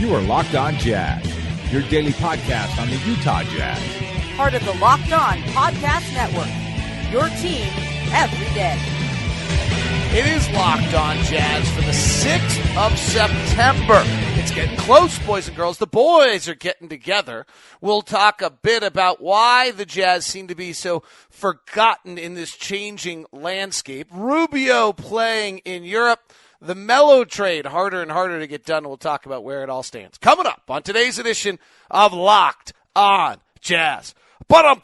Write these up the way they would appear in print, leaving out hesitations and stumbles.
You are Locked On Jazz, your daily podcast on the Utah Jazz. Part of the Locked On Podcast Network, your team every day. It is Locked On Jazz for the 6th of September. It's getting close, boys and girls. The boys are getting together. We'll talk a bit about why the Jazz seem to be so forgotten in this changing landscape. Rubio playing in Europe. The Melo trade, harder and harder to get done. We'll talk about where it all stands. Coming up on today's edition of Locked On Jazz. Pow.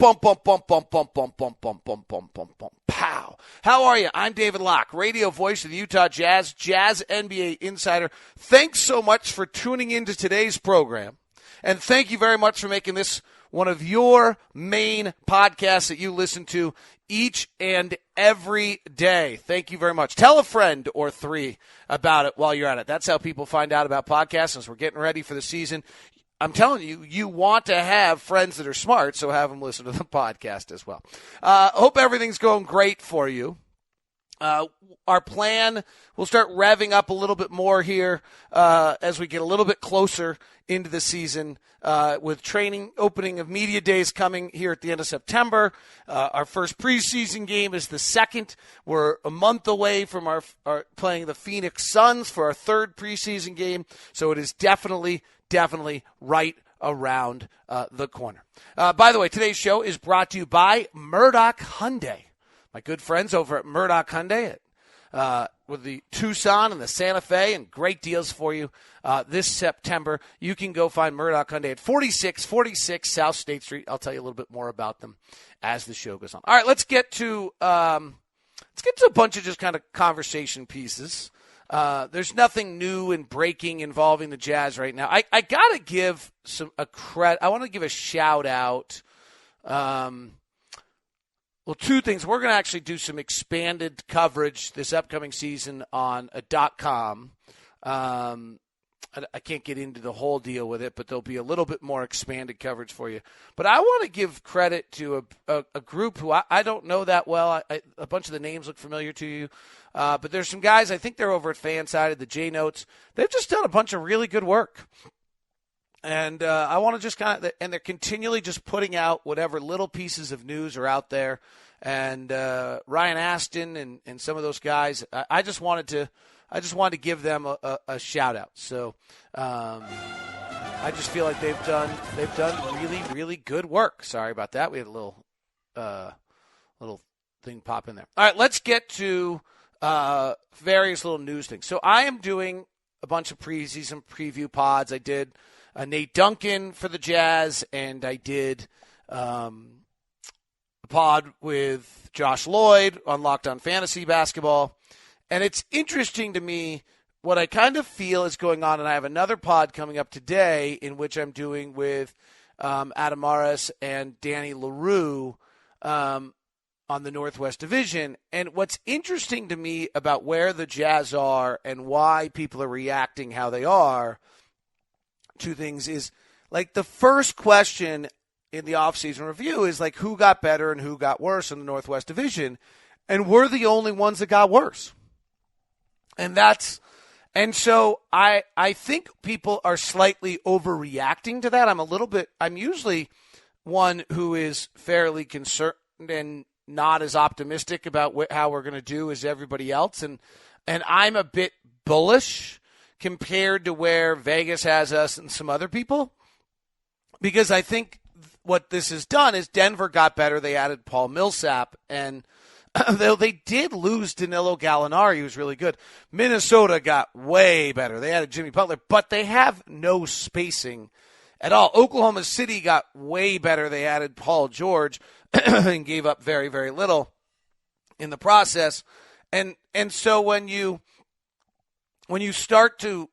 How are you? I'm David Locke, radio voice of the Utah Jazz, Jazz NBA insider. Thanks so much for tuning into today's program. And thank you very much for making this one of your main podcasts that you listen to each and every day. Thank you very much. Tell a friend or three about it while you're at it. That's how people find out about podcasts as we're getting ready for the season. I'm telling you, you want to have friends that are smart, so have them listen to the podcast as well. Hope everything's going great for you. Our plan, we'll start revving up a little bit more here as we get a little bit closer into the season with training, opening of media days coming here at the end of September. Our first preseason game is the 2nd. We're a month away from our playing the Phoenix Suns for our 3rd preseason game, so it is definitely right around the corner. By the way, today's show is brought to you by Murdoch Hyundai. My good friends over at Murdoch Hyundai with the Tucson and the Santa Fe, and great deals for you this September. You can go find Murdoch Hyundai at 4646 South State Street. I'll tell you a little bit more about them as the show goes on. All right, let's get to a bunch of just kind of conversation pieces. There's nothing new and breaking involving the Jazz right now. I gotta give a credit. I want to give a shout out. Well, two things. We're going to actually do some expanded coverage this upcoming season on a .com. I can't get into the whole deal with it, but there'll be a little bit more expanded coverage for you. But I want to give credit to a group who I don't know that well. A bunch of the names look familiar to you. But there's some guys, I think they're over at Fansided, the J-Notes. They've just done a bunch of really good work. And I want to just and they're continually just putting out whatever little pieces of news are out there. And Ryan Aston and some of those guys, I just wanted to give them a shout out. So I just feel like they've done really, really good work. Sorry about that. We had a little thing pop in there. All right, let's get to various little news things. So I am doing a bunch of preseason preview pods. I did Nate Duncan for the Jazz, and I did a pod with Josh Lloyd on Locked On Fantasy Basketball. And it's interesting to me what I kind of feel is going on, and I have another pod coming up today in which I'm doing with Adam Maris and Danny LaRue on the Northwest Division. And what's interesting to me about where the Jazz are and why people are reacting how they are to things is, like, the first question in the offseason review is, like, who got better and who got worse in the Northwest Division? And we're the only ones that got worse. And so I think people are slightly overreacting to that. I'm usually one who is fairly concerned and not as optimistic about how we're going to do as everybody else. And I'm a bit bullish compared to where Vegas has us and some other people, because I think what this has done is Denver got better. They added Paul Millsap, and though they did lose Danilo Gallinari, who was really good, Minnesota got way better. They added Jimmy Butler, but they have no spacing at all. Oklahoma City got way better. They added Paul George and gave up very, very little in the process. And so when you start to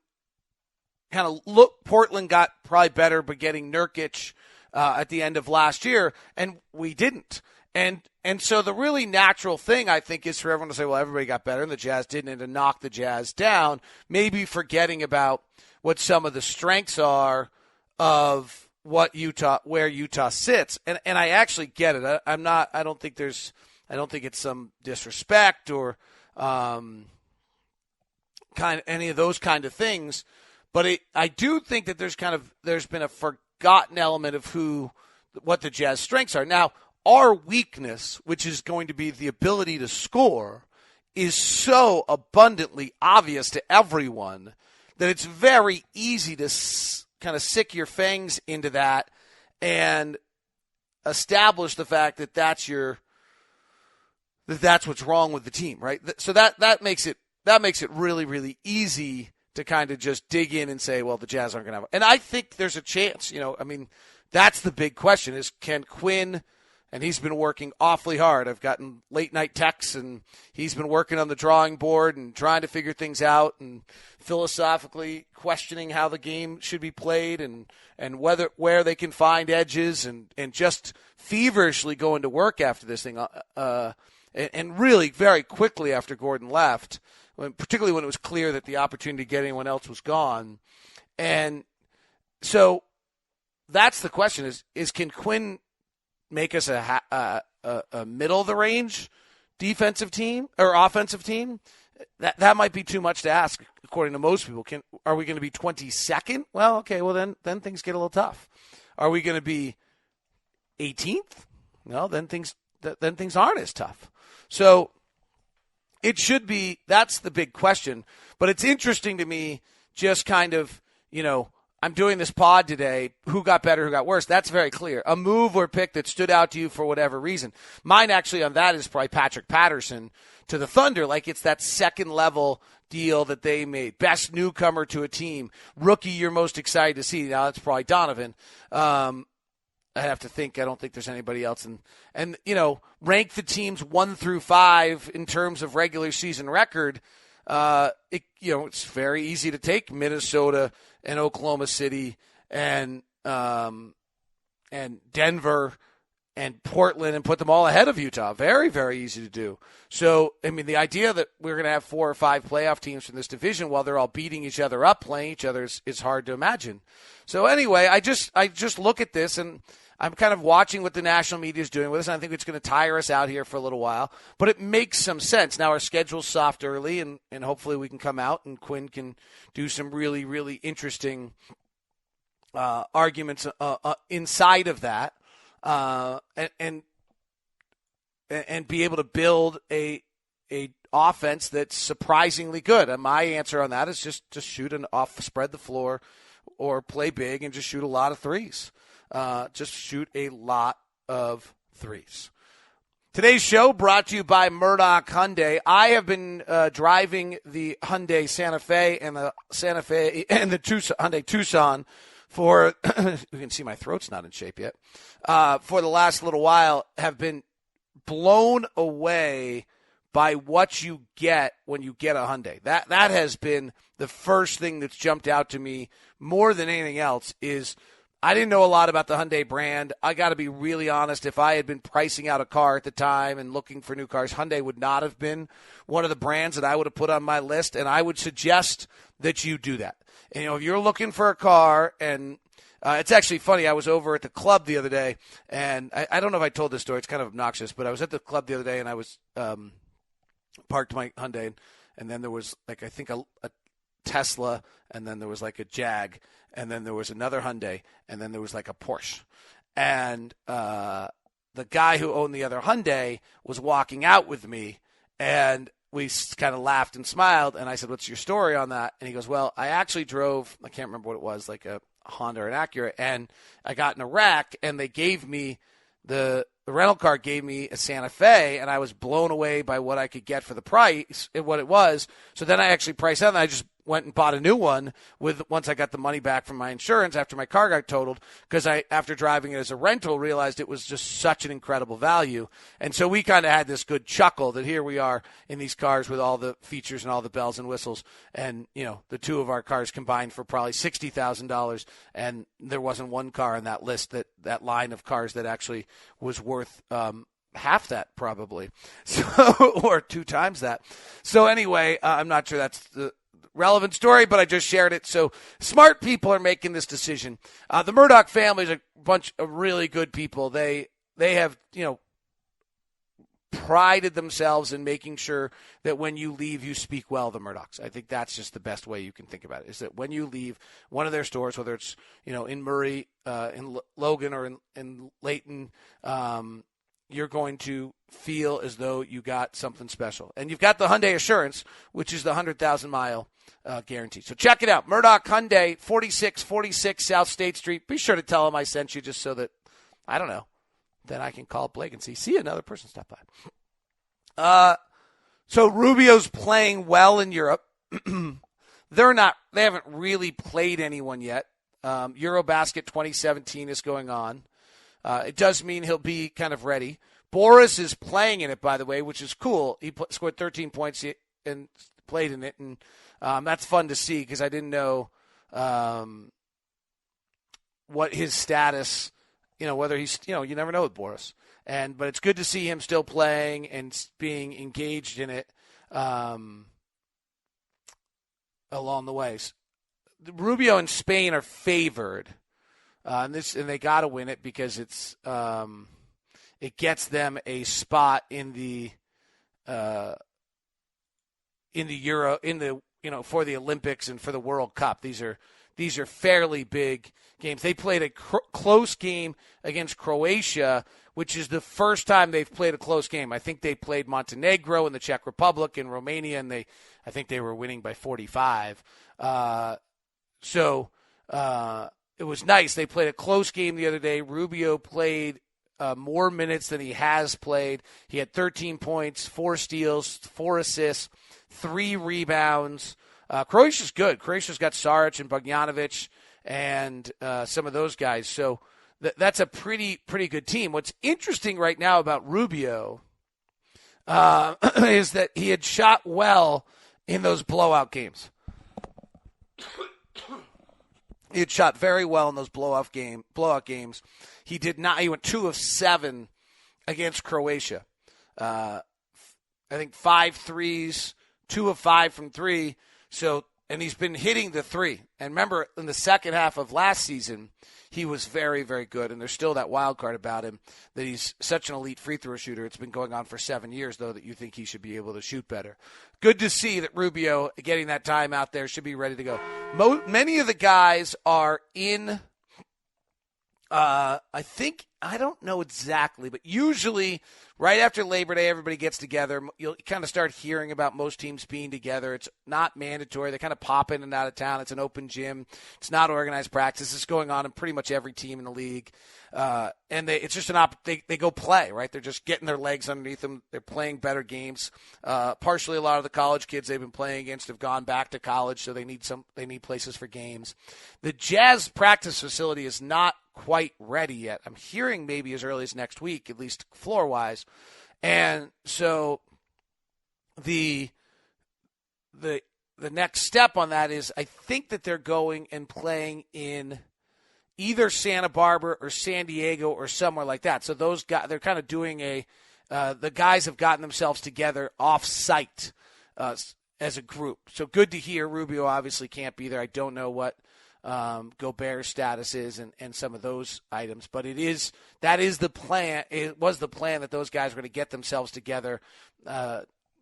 kind of look, Portland got probably better by getting Nurkic at the end of last year, and we didn't. And so the really natural thing, I think, is for everyone to say, well, everybody got better and the Jazz didn't, and to knock the Jazz down, maybe forgetting about what some of the strengths are of where Utah sits. And I actually get it. I don't think it's some disrespect or any of those kind of things. But I do think that there's been a forgotten element of what the Jazz strengths are. Now, our weakness, which is going to be the ability to score, is so abundantly obvious to everyone that it's very easy to kind of sick your fangs into that and establish the fact that that's what's wrong with the team, right? So that makes it really, really easy to kind of just dig in and say, well, the Jazz aren't going to have it. And I think there's a chance, that's the big question is, can Quinn, and he's been working awfully hard. I've gotten late night texts, and he's been working on the drawing board and trying to figure things out and philosophically questioning how the game should be played and where they can find edges and just feverishly going to work after this thing. And really very quickly after Gordon left, particularly when it was clear that the opportunity to get anyone else was gone. And so that's the question is can Quinn make us a middle of the range defensive team or offensive team? That might be too much to ask, according to most people. Are we going to be 22nd? Well, okay, well then things get a little tough. Are we going to be 18th? No, then things aren't as tough. So it should be, that's the big question. But it's interesting to me, just kind of, I'm doing this pod today. Who got better, who got worse? That's very clear. A move or pick that stood out to you for whatever reason. Mine actually on that is probably Patrick Patterson to the Thunder. Like it's that second level deal that they made. Best newcomer to a team. Rookie you're most excited to see. Now that's probably Donovan. I have to think. I don't think there's anybody else. And rank the teams 1 through 5 in terms of regular season record. It's very easy to take Minnesota and Oklahoma City and Denver and Portland and put them all ahead of Utah. Very, very easy to do. So, the idea that we're going to have 4 or 5 playoff teams from this division while they're all beating each other up, playing each other is hard to imagine. So anyway, I just look at this and I'm kind of watching what the national media is doing with us, and I think it's going to tire us out here for a little while. But it makes some sense. Now our schedule's soft early, and hopefully we can come out and Quinn can do some really, really interesting arguments inside of that, and be able to build a offense that's surprisingly good. And my answer on that is just shoot spread the floor, or play big and just shoot a lot of threes. Just shoot a lot of threes. Today's show brought to you by Murdoch Hyundai. I have been driving the Hyundai Santa Fe and the Hyundai Tucson for, you can see my throat's not in shape yet, for the last little while. Have been blown away by what you get when you get a Hyundai. That has been the first thing that's jumped out to me more than anything else. Is I didn't know a lot about the Hyundai brand. I got to be really honest. If I had been pricing out a car at the time and looking for new cars, Hyundai would not have been one of the brands that I would have put on my list, and I would suggest that you do that. And, if you're looking for a car, and it's actually funny, I was over at the club the other day, and I don't know if I told this story. It's kind of obnoxious, but I was at the club the other day, and I was parked my Hyundai, and then there was, I think a Tesla, and then there was a Jag, and then there was another Hyundai, and then there was a Porsche. And the guy who owned the other Hyundai was walking out with me, and we kind of laughed and smiled, and I said, "What's your story on that?" And he goes, "Well, I actually drove, I can't remember what it was, like a Honda or an Acura, and I got in a wreck, and they gave me, the rental car gave me a Santa Fe, and I was blown away by what I could get for the price and what it was. So then I actually priced out, and I just went and bought a new one once I got the money back from my insurance after my car got totaled, because I, after driving it as a rental, realized it was just such an incredible value. And so we kind of had this good chuckle that here we are in these cars with all the features and all the bells and whistles, and the two of our cars combined for probably $60,000, and there wasn't one car on that list, that line of cars, that actually was worth half that probably, so, or 2 times that. So anyway, I'm not sure that's the relevant story, but I just shared it. So smart people are making this decision. The Murdoch family is a bunch of really good people. They have, prided themselves in making sure that when you leave, you speak well of the Murdochs. I think that's just the best way you can think about it, is that when you leave one of their stores, whether it's, in Murray, in Logan, or in Layton, you're going to feel as though you got something special. And you've got the Hyundai Assurance, which is the 100,000-mile guarantee. So check it out. Murdoch Hyundai, 4646 South State Street. Be sure to tell them I sent you, just so that, I don't know, then I can call Blake and see another person stop by. So Rubio's playing well in Europe. They haven't really played anyone yet. Eurobasket 2017 is going on. It does mean he'll be kind of ready. Boris is playing in it, by the way, which is cool. He scored 13 points and played in it, and that's fun to see, because I didn't know what his status, whether he's, you never know with Boris. But it's good to see him still playing and being engaged in it along the ways. Rubio and Spain are favored. And they got to win it, because it gets them a spot in the Euro, for the Olympics and for the World Cup. These are fairly big games. They played a close game against Croatia, which is the first time they've played a close game. I think they played Montenegro and the Czech Republic and Romania, and I think they were winning by 45. It was nice. They played a close game the other day. Rubio played more minutes than he has played. He had 13 points, 4 steals, 4 assists, 3 rebounds. Croatia's good. Croatia's got Saric and Bogdanovic and some of those guys. So that's a pretty good team. What's interesting right now about Rubio is that he had shot well in those blowout games. He had shot very well in those blowout games. He did not. He went 2 of 7 against Croatia. I think 5 threes, 2 of 5 from 3. And he's been hitting the 3. And remember, in the second half of last season, he was very, very good. And there's still that wild card about him, that he's such an elite free throw shooter. It's been going on for 7 years, though, that you think he should be able to shoot better. Good to see that Rubio, getting that time out there, should be ready to go. Many of the guys are in, I don't know exactly, but usually right after Labor Day, everybody gets together. You'll kind of start hearing about most teams being together. It's not mandatory. They kind of pop in and out of town. It's an open gym. It's not organized practice. It's going on in pretty much every team in the league. It's just they go play, right? They're just getting their legs underneath them. They're playing better games. Partially, a lot of the college kids they've been playing against have gone back to college, so they need places for games. The Jazz practice facility is not quite ready yet. I'm hearing maybe as early as next week, at least floor-wise. And so the next step on that is, I think that they're going and playing in either Santa Barbara or San Diego or somewhere like that. So those guys, they're kind of doing the guys have gotten themselves together off-site as a group. So good to hear. Rubio obviously can't be there. I don't know what Gobert's status is and some of those items, but that is the plan. It was the plan that those guys were going to get themselves together,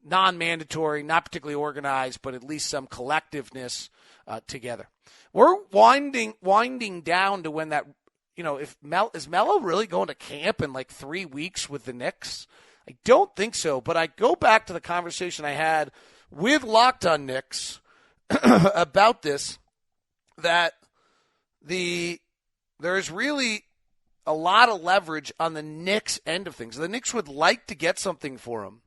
non-mandatory, not particularly organized, but at least some collectiveness together. We're winding down to when that, is Melo really going to camp in like 3 weeks with the Knicks? I don't think so, but I go back to the conversation I had with Locked on Knicks about this, that there's really a lot of leverage on the Knicks end of things. The Knicks would like to get something for him,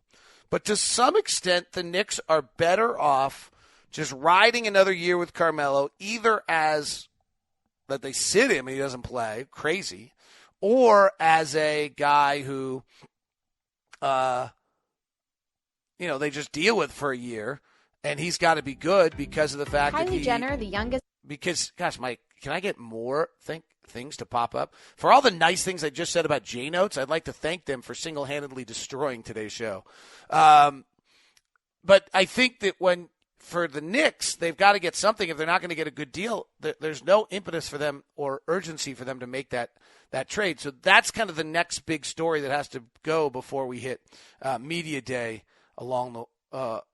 but to some extent, the Knicks are better off just riding another year with Carmelo, either as that they sit him and he doesn't play, crazy, or as a guy who, they just deal with for a year, and he's got to be good because of the fact that Kylie Jenner, the youngest. Because, gosh, Mike, can I get more things to pop up? For all the nice things I just said about J-Notes, I'd like to thank them for single-handedly destroying today's show. But I think that when for the Knicks, they've got to get something. If they're not going to get a good deal, there's no impetus for them or urgency for them to make that trade. So that's kind of the next big story that has to go before we hit media day along the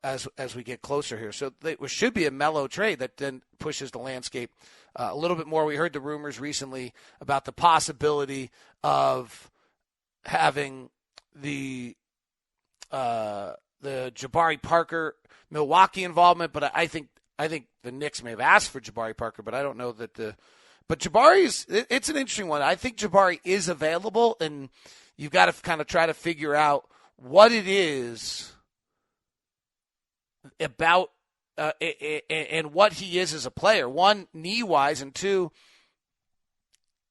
as we get closer here. So it should be a Melo trade that then pushes the landscape a little bit more. We heard the rumors recently about the possibility of having the Jabari Parker Milwaukee involvement, but I think the Knicks may have asked for Jabari Parker, but I don't know that but Jabari's, it's an interesting one. I think Jabari is available, and you've got to kind of try to figure out what it is about and what he is as a player. One, knee-wise, and two,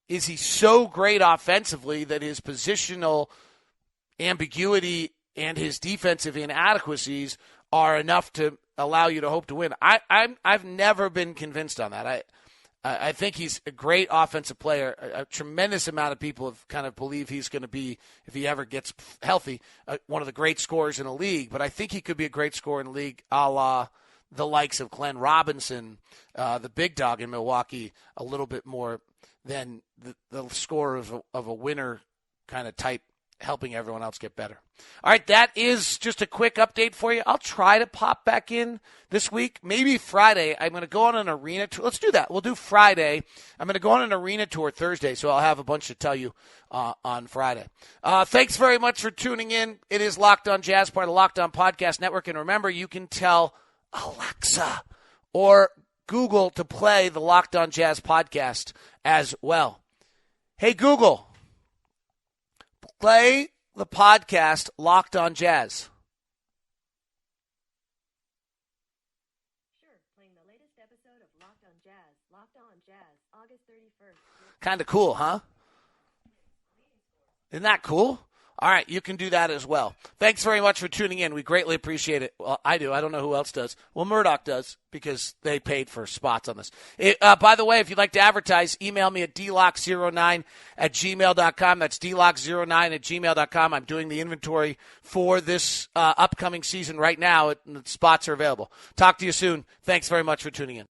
is he so great offensively that his positional ambiguity and his defensive inadequacies are enough to allow you to hope to win? I've never been convinced on that. I think he's a great offensive player. A tremendous amount of people have kind of believe he's going to be, if he ever gets healthy, one of the great scorers in the league. But I think he could be a great scorer in the league, a la the likes of Glenn Robinson, the big dog in Milwaukee, a little bit more than the scorer of a winner kind of type, helping everyone else get better. All right, that is just a quick update for you. I'll try to pop back in this week. Maybe Friday. I'm going to go on an arena tour. Let's do that. We'll do Friday. I'm going to go on an arena tour Thursday, so I'll have a bunch to tell you on Friday. Thanks very much for tuning in. It is Locked On Jazz, part of the Locked On Podcast Network. And remember, you can tell Alexa or Google to play the Locked On Jazz podcast as well. Hey, Google, play the podcast Locked On Jazz. Sure, playing the latest episode of Locked On Jazz. Locked On Jazz, August 31st. Kind of cool, huh? Isn't that cool? All right, you can do that as well. Thanks very much for tuning in. We greatly appreciate it. Well, I do. I don't know who else does. Well, Murdoch does because they paid for spots on this. By the way, if you'd like to advertise, email me at dlock09@gmail.com. That's dlock09@gmail.com. I'm doing the inventory for this upcoming season right now, and the spots are available. Talk to you soon. Thanks very much for tuning in.